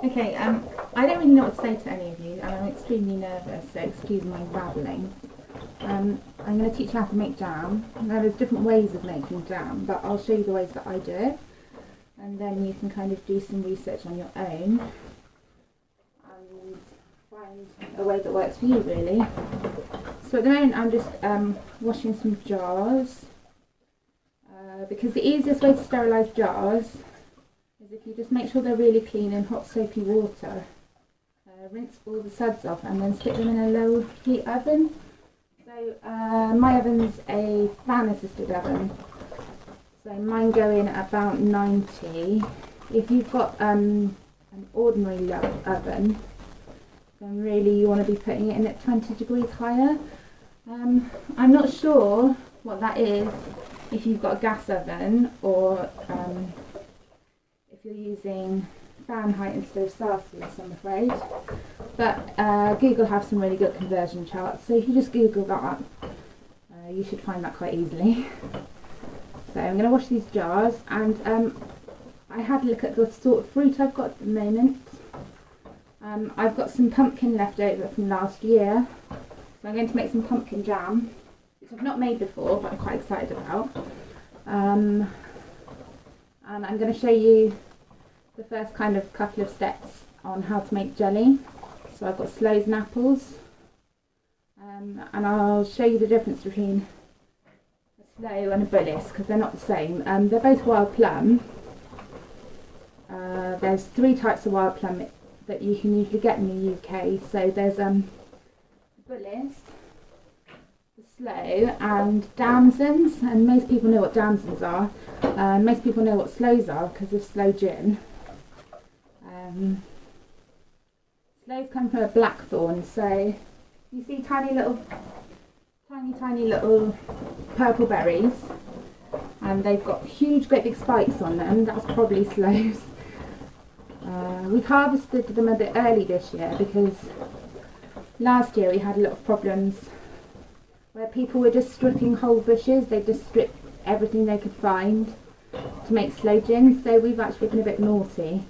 Okay, I don't really know what to say to any of you, and I'm extremely nervous, so excuse my babbling. I'm going to teach you how to make jam. Now there's different ways of making jam, but I'll show you the ways that I do it, and then you can kind of do some research on your own and find a way that works for you, really. So at the moment I'm just washing some jars, because the easiest way to sterilise jars is if you just make sure they're really clean in hot soapy water. Rinse all the suds off and then stick them in a low heat oven. So my oven's a fan assisted oven, so mine go in at about 90. If you've got an ordinary oven, then really you want to be putting it in at 20 degrees higher. I'm not sure what that is if you've got a gas oven, or if you're using Fahrenheit instead of Celsius, I'm afraid. But Google have some really good conversion charts, so if you just Google that, you should find that quite easily. So I'm going to wash these jars, and I had a look at the sort of fruit I've got at the moment. I've got some pumpkin left over from last year, so I'm going to make some pumpkin jam, which I've not made before, but I'm quite excited about. And I'm going to show you the first kind of couple of steps on how to make jelly. So I've got sloes and apples, and I'll show you the difference between a sloe and a bullis, because they're not the same. They're both wild plum. There's 3 types of wild plum that you can usually get in the UK. So there's bullis, the sloe, and damsons, and most people know what damsons are. Most people know what sloes are because of sloe gin. Sloes come from a blackthorn, so you see tiny little purple berries, and they've got huge great big spikes on them. That's probably sloes. We've harvested them a bit early this year because last year we had a lot of problems where people were just stripping whole bushes. They just stripped everything they could find to make sloe gin, so we've actually been a bit naughty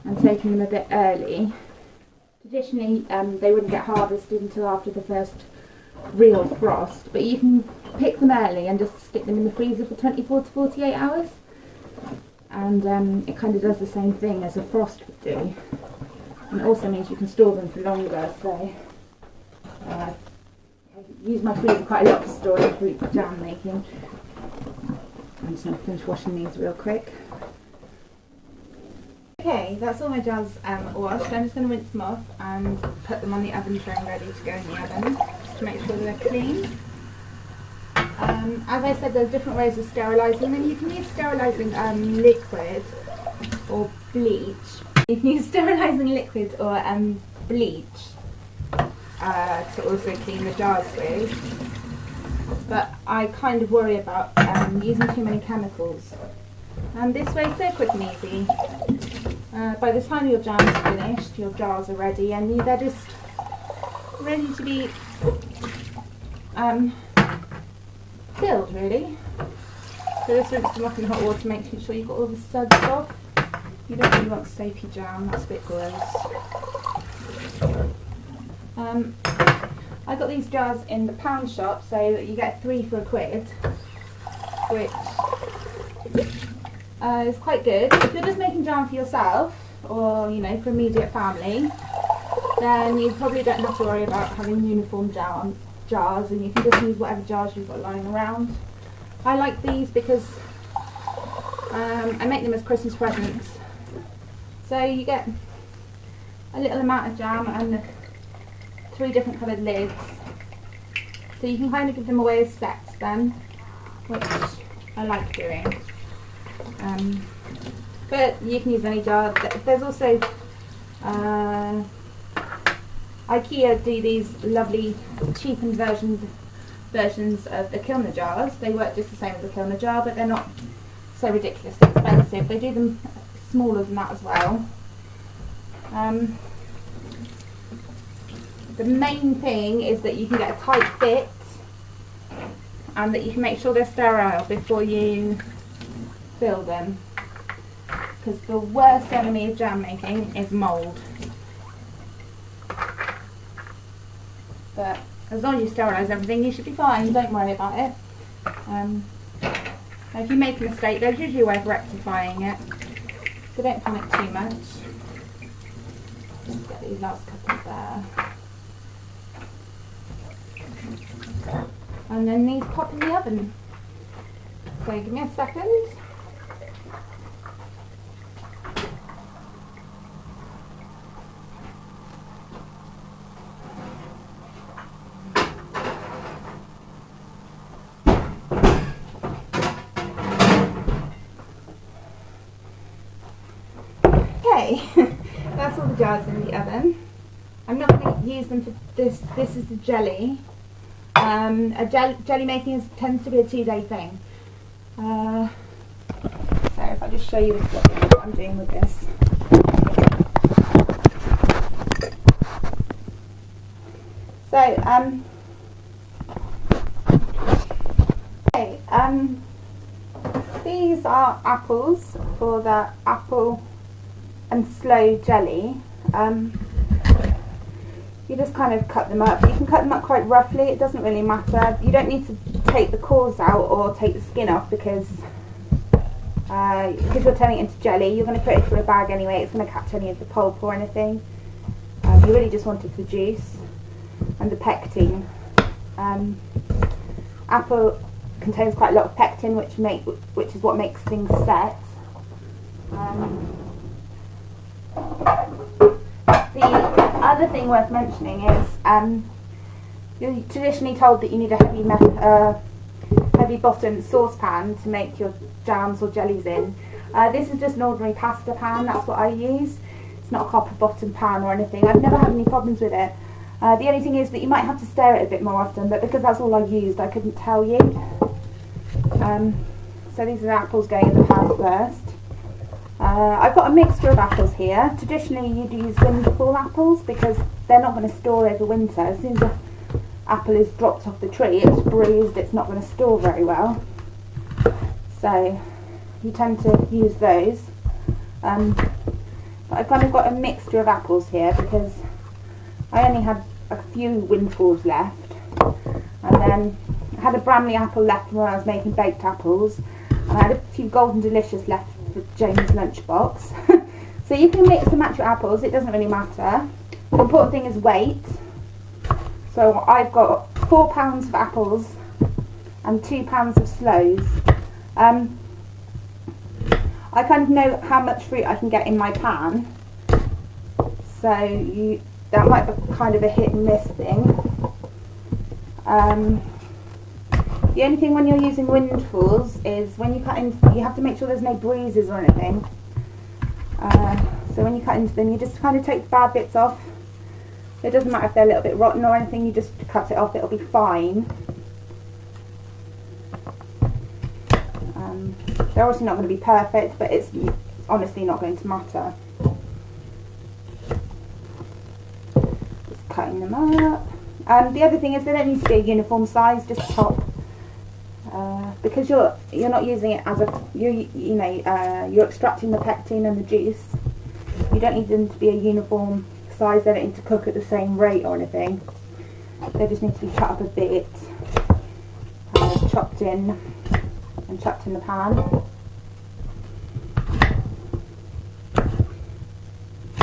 and taken them a bit early. Traditionally they wouldn't get harvested until after the first real frost, but you can pick them early and just stick them in the freezer for 24 to 48 hours, and it kind of does the same thing as a frost would do, and it also means you can store them for longer. So I use my freezer quite a lot for storing fruit for jam making. I'm just going to finish washing these real quick. Okay, that's all my jars washed. I'm just going to rinse them off and put them on the oven tray ready to go in the oven, just to make sure they're clean. As I said, there's different ways of sterilising them. You can use sterilising liquid or bleach. You can use sterilising liquid or bleach to also clean the jars with, but I kind of worry about using too many chemicals. This way is so quick and easy. By the time your jam's finished, your jars are ready, and they're just ready to be filled, really. So just rinse them off in hot water, making sure you've got all the suds off. You don't really want soapy jam, that's a bit gross. I got these jars in the pound shop, so you get 3 for £1, which is quite good. If you're just making jam for yourself, or for immediate family, then you probably don't have to worry about having uniform jars, and you can just use whatever jars you've got lying around. I like these because I make them as Christmas presents. So you get a little amount of jam and 3 different coloured lids. So you can kind of give them away as sets then, which I like doing. But you can use any jar. There's also IKEA do these lovely cheapened versions of the Kilner jars. They work just the same as the Kilner jar, but they're not so ridiculously expensive. They do them smaller than that as well. The main thing is that you can get a tight fit, and that you can make sure they're sterile before you fill them. because the worst enemy of jam making is mould. But as long as you sterilise everything, you should be fine, don't worry about it. If you make a mistake, there's usually a way of rectifying it, so don't panic too much. Just get these last couple there. And then these pop in the oven. So give me a second. Okay, that's all the jars in the oven. I'm not going to use them for this. This is the jelly. Jelly making tends to be a 2-day thing. So if I just show you what I'm doing with this. So okay, these are apples for the apple and sloe jelly. You just kind of cut them up. You can cut them up quite roughly, it doesn't really matter. You don't need to take the cores out or take the skin off because you're turning it into jelly. You're going to put it through a bag anyway, it's going to catch any of the pulp or anything. You really just want it for juice and the pectin. Apple contains quite a lot of pectin, which is what makes things set. The other thing worth mentioning is you're traditionally told that you need a heavy bottomed saucepan to make your jams or jellies in. This is just an ordinary pasta pan, that's what I use. It's not a copper bottom pan or anything. I've never had any problems with it. The only thing is that you might have to stir it a bit more often, but because that's all I've used, I couldn't tell you. So these are the apples going in the pan first. I've got a mixture of apples here. Traditionally you'd use windfall apples because they're not going to store over winter. As soon as the apple is dropped off the tree, it's bruised, it's not going to store very well. So you tend to use those. But I've kind of got a mixture of apples here because I only had a few windfalls left. And then I had a Bramley apple left from when I was making baked apples. And I had a few Golden Delicious left for James' lunchbox. So you can mix and match your apples, it doesn't really matter. The important thing is weight. So I've got 4 pounds of apples and 2 pounds of sloes. I kind of know how much fruit I can get in my pan. So that might be kind of a hit and miss thing. The only thing when you're using windfalls is when you cut in, you have to make sure there's no bruises or anything. So when you cut into them, you just kind of take the bad bits off. It doesn't matter if they're a little bit rotten or anything, you just cut it off, it'll be fine. They're obviously not going to be perfect, but it's honestly not going to matter. Just cutting them up. The other thing is they don't need to be a uniform size, just top. Because you're not using it as a you're extracting the pectin and the juice. You don't need them to be a uniform size. They don't need to cook at the same rate or anything. They just need to be cut up a bit, chopped in and chucked in the pan.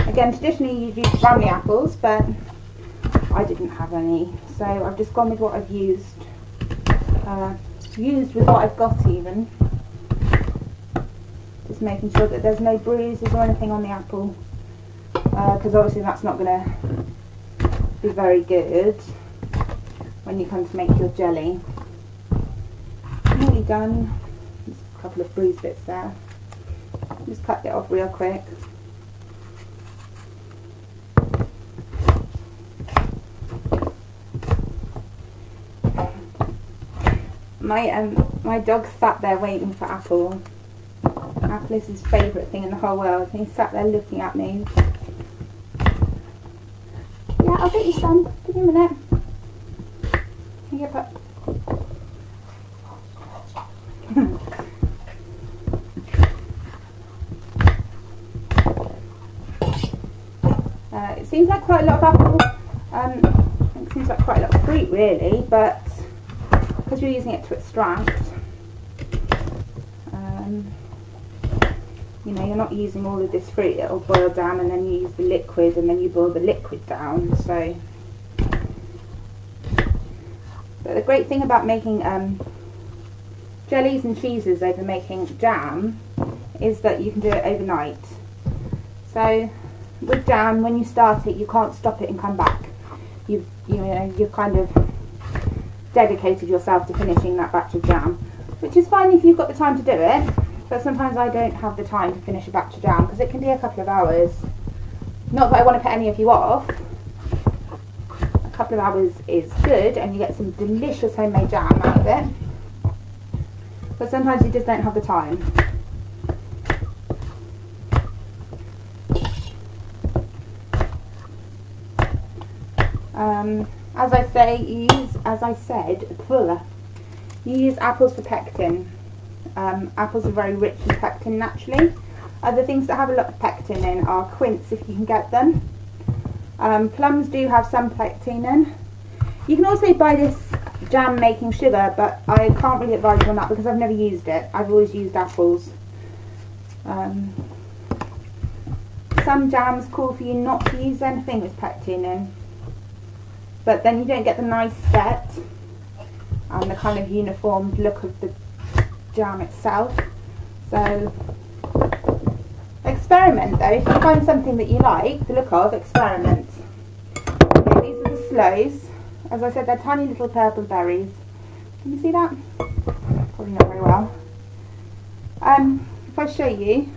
Again, traditionally you'd use Bramley apples, but I didn't have any, so I've just gone with what I've used. Used with what I've got even. Just making sure that there's no bruises or anything on the apple, because obviously that's not going to be very good when you come to make your jelly. Nearly done. Just a couple of bruised bits there. Just cut it off real quick. My dog sat there waiting for Apple. Apple is his favourite thing in the whole world, and he sat there looking at me. Yeah, I'll get you some. Give me a minute. Here you go. It seems like quite a lot of apple. It seems like quite a lot of fruit really, but because you're using it to extract, you know, you're not using all of this fruit. It'll boil down, and then you use the liquid, and then you boil the liquid down. So, but the great thing about making jellies and cheeses over making jam is that you can do it overnight. So with jam, when you start it, you can't stop it and come back. You've kind of dedicated yourself to finishing that batch of jam, which is fine if you've got the time to do it. But sometimes I don't have the time to finish a batch of jam because it can be a couple of hours. Not that I want to put any of you off. A couple of hours is good and you get some delicious homemade jam out of it. But sometimes you just don't have the time. As I said, you use apples for pectin. Apples are very rich in pectin naturally. Other things that have a lot of pectin in are quince, if you can get them. Plums do have some pectin in. You can also buy this jam making sugar, but I can't really advise you on that because I've never used it. I've always used apples. Some jams call for you not to use anything with pectin in, but then you don't get the nice set and the kind of uniformed look of the jam itself. So experiment though. If you find something that you like the look of, experiment. Okay, these are the sloes. As I said, they're tiny little purple berries. Can you see that? Probably not very well. If I show you,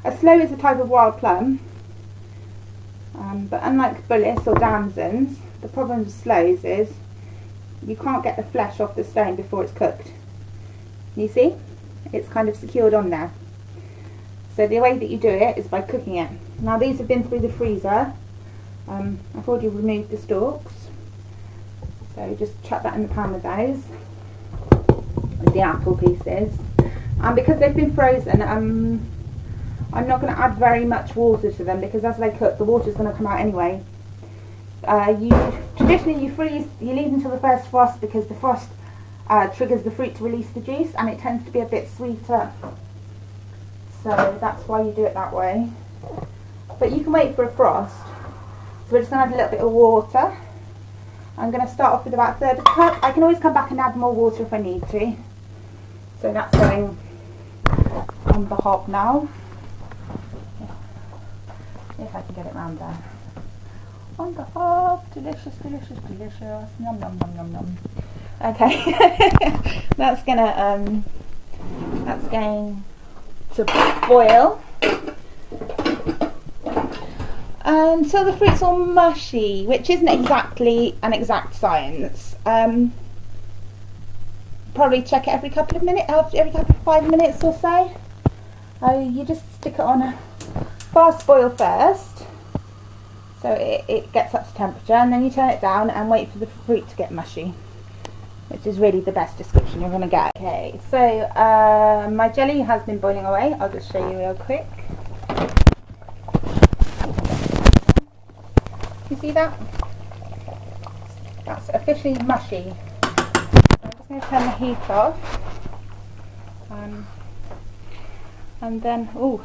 a sloe is a type of wild plum, but unlike bullets or damsons, the problem with sloes is you can't get the flesh off the stone before it's cooked. You see? It's kind of secured on there. So the way that you do it is by cooking it. Now these have been through the freezer. I've already removed the stalks. So just chuck that in the pan with those. With the apple pieces. And because they've been frozen, I'm not going to add very much water to them because as they cook, the water's going to come out anyway. Traditionally you leave until the first frost because the frost triggers the fruit to release the juice and it tends to be a bit sweeter. So that's why you do it that way. But you can wait for a frost. So we're just going to add a little bit of water. I'm going to start off with about a third of a cup. I can always come back and add more water if I need to. So that's going on the hob now. If I can get it round there. On the hob, delicious, delicious, delicious. Yum, yum, yum, yum, yum. Okay, that's going to boil until the fruit's all mushy, which isn't exactly an exact science. Probably check it every couple of minutes, every couple of 5 minutes or so. You just stick it on a fast boil first, so it gets up to temperature, and then you turn it down and wait for the fruit to get mushy, which is really the best description you're going to get. Okay, so my jelly has been boiling away. I'll just show you real quick. You see that? That's officially mushy. I'm just going to turn the heat off. And then, oh,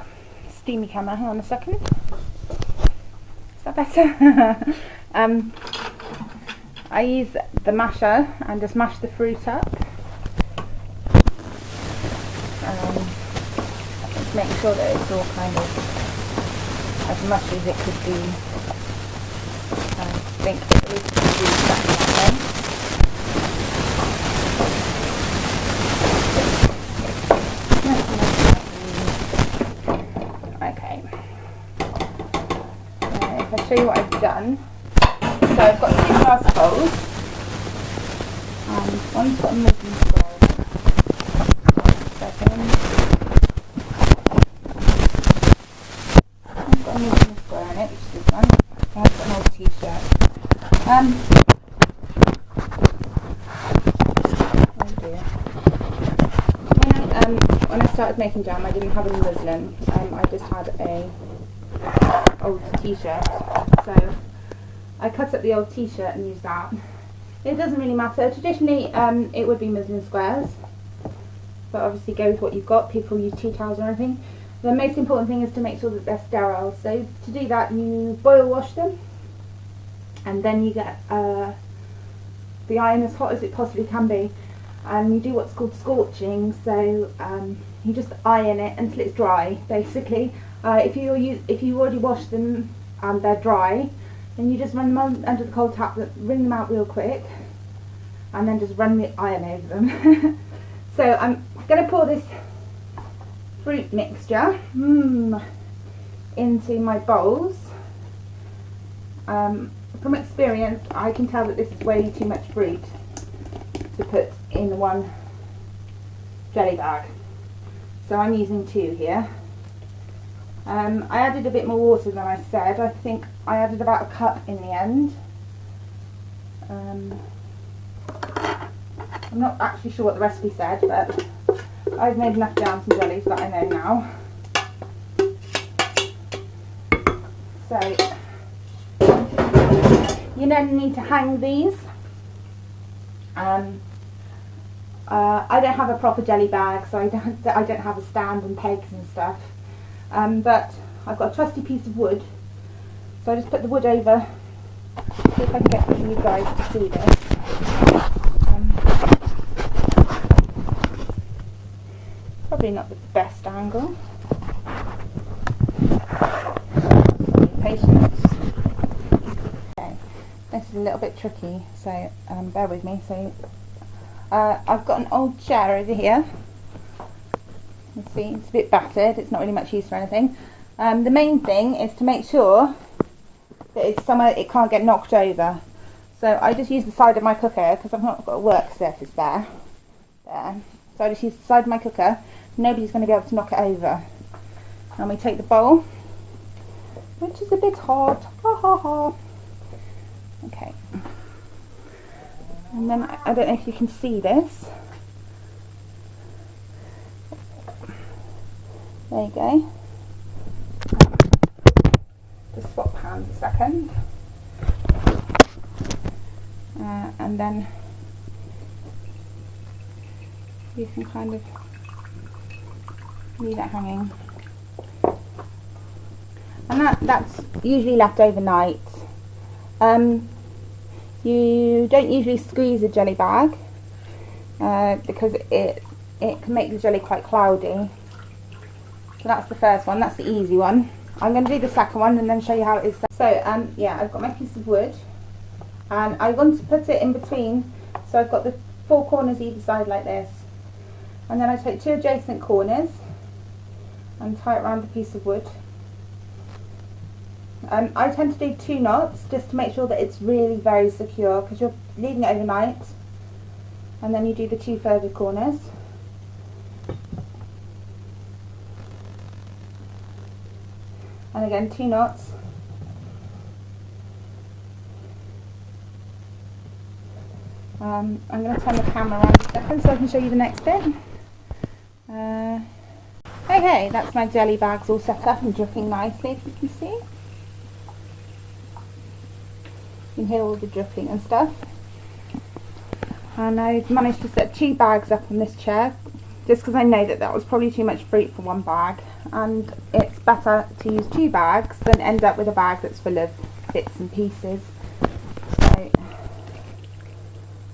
steamy camera, hang on a second. Is that better? I use the masher and just mash the fruit up. Just make sure that it's all kind of as mushy as it could be. I think it is exactly that way. Okay. If I show you what I've done. So I've got 2 glass bowls, and one's got a muslin square in it. 1 second. One's got a muslin square in it, which is this one. And I've got an old t-shirt. Oh dear. When I started making jam, I didn't have any muslin. I just had a old t-shirt. so I cut up the old t-shirt and used that. It doesn't really matter. Traditionally it would be muslin squares, but obviously go with what you've got. People use tea towels or anything. The most important thing is to make sure that they're sterile. So to do that, you boil wash them, and then you get the iron as hot as it possibly can be, and you do what's called scorching. So you just iron it until it's dry, basically. If you already washed them and they're dry, then you just run them under the cold tap, wring them out real quick, and then just run the iron over them. So I'm going to pour this fruit mixture into my bowls. From experience, I can tell that this is way too much fruit to put in one jelly bag, so I'm using 2 here. I added a bit more water than I said. I think I added about a cup in the end. I'm not actually sure what the recipe said, but I've made enough jams and jellies that I know now. So you then need to hang these. I don't have a proper jelly bag, so I don't have a stand and pegs and stuff. But I've got a trusty piece of wood, so I just put the wood over. See if I can get you guys to see this. Probably not the best angle. Patience. Okay, this is a little bit tricky, so bear with me. So I've got an old chair over here. You see, it's a bit battered. It's not really much use for anything. The main thing is to make sure that it's somewhere it can't get knocked over. So I just use the side of my cooker because I've not got a work surface there. So I just use the side of my cooker. Nobody's going to be able to knock it over. And we take the bowl, which is a bit hot. Ha ha ha. Okay. And then I don't know if you can see this. There you go. Just swap hands a second. And then you can kind of leave that hanging. And that's usually left overnight. You don't usually squeeze a jelly bag because it can make the jelly quite cloudy. So that's the first one, that's the easy one. I'm going to do the second one and then show you how it is. So yeah, I've got my piece of wood, and I want to put it in between, so I've got the 4 corners either side like this, and then I take 2 adjacent corners and tie it around the piece of wood. I tend to do 2 knots just to make sure that it's really very secure, because you're leaving it overnight, and then you do the 2 further corners. And again 2 knots. I'm going to turn the camera around a second so I can show you the next bit. Okay, that's my jelly bags all set up and dripping nicely, if you can see. You can hear all the dripping and stuff. And I've managed to set 2 bags up on this chair, just because I know that was probably too much fruit for 1 bag, and it's better to use 2 bags than end up with a bag that's full of bits and pieces.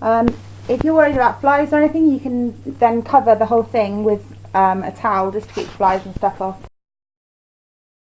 So, if you're worried about flies or anything, you can then cover the whole thing with a towel just to keep flies and stuff off.